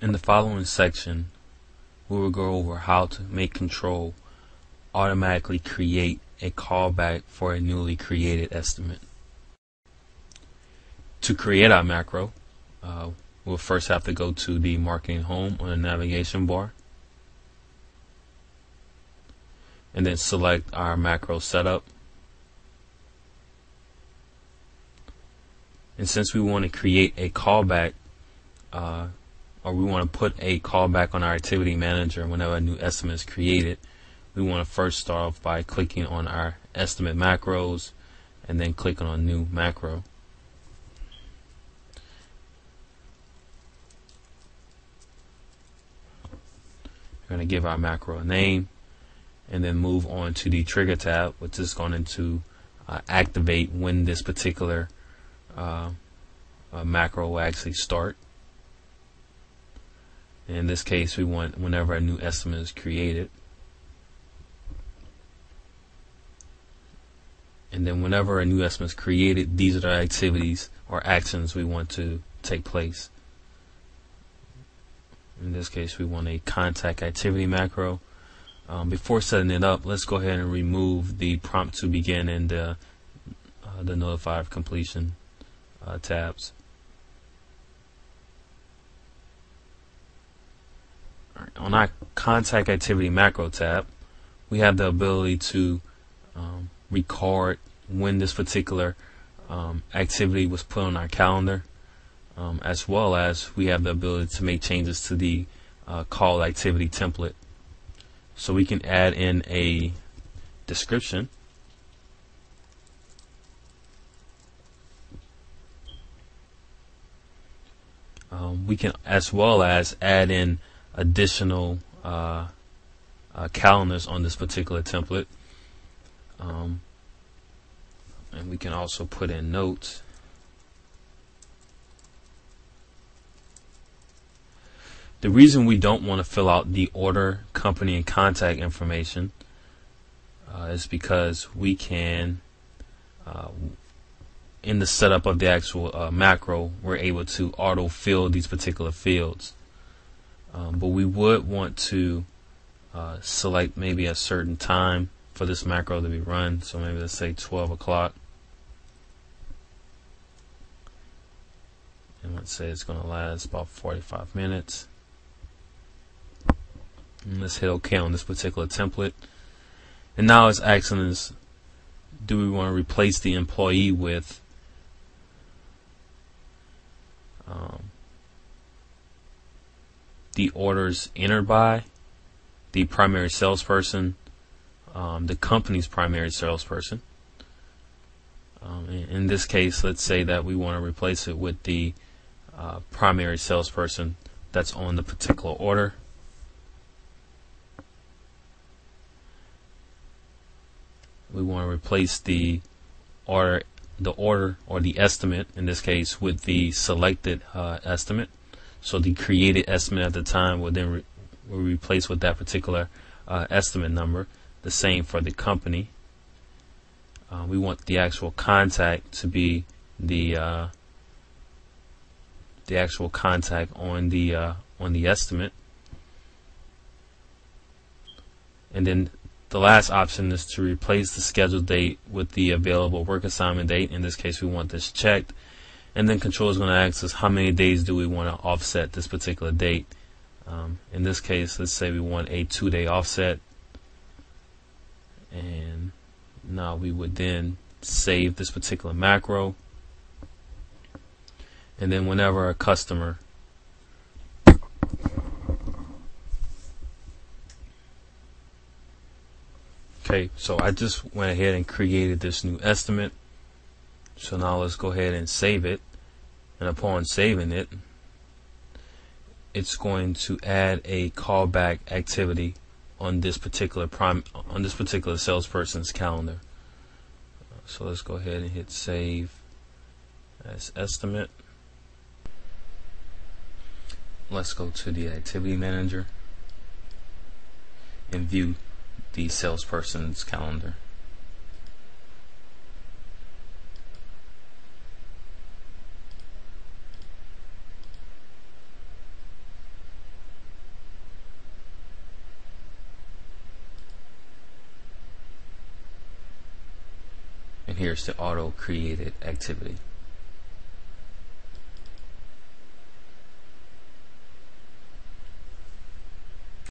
In the following section, we will go over how to make Control automatically create a callback for a newly created estimate. To create our macro, we'll first have to go to the Marketing Home on the navigation bar, and then select our macro setup. And since we want to create a callback, or we want to put a callback on our activity manager whenever a new estimate is created, we want to first start off by clicking on our estimate macros and then clicking on new macro. We're going to give our macro a name and then move on to the trigger tab, which is going to activate when this particular macro will actually start. In this case, we want whenever a new estimate is created. And then whenever a new estimate is created, these are the activities or actions we want to take place. In this case, we want a contact activity macro. Before setting it up, let's go ahead and remove the prompt to begin and the notify of completion tabs. On our contact activity macro tab, we have the ability to record when this particular activity was put on our calendar, as well as we have the ability to make changes to the call activity template. So we can add in a description, we can as well as add in additional calendars on this particular template, and we can also put in notes. The reason we don't want to fill out the order, company, and contact information is because we can, in the setup of the actual macro, we're able to auto fill these particular fields. But we would want to select maybe a certain time for this macro to be run. So maybe let's say 12 o'clock. And let's say it's going to last about 45 minutes. And let's hit OK on this particular template. And now it's asking us, do we want to replace the employee with the orders entered by the primary salesperson, the company's primary salesperson. In this case, let's say that we want to replace it with the primary salesperson that's on the particular order. We want to replace the order or the estimate, in this case, with the selected estimate. So the created estimate at the time will then will replace with that particular estimate number. The same for the company. We want the actual contact to be the actual contact on the estimate. And then the last option is to replace the scheduled date with the available work assignment date. In this case, we want this checked. And then Control is going to ask us how many days do we want to offset this particular date. In this case, let's say we want a 2-day offset. And now we would then save this particular macro. And then whenever a customer so I just went ahead and created this new estimate. So now let's go ahead and save it. And upon saving it, it's going to add a callback activity on this particular salesperson's calendar. So let's go ahead and hit save as estimate. Let's go to the activity manager and view the salesperson's calendar. here's the auto created activity.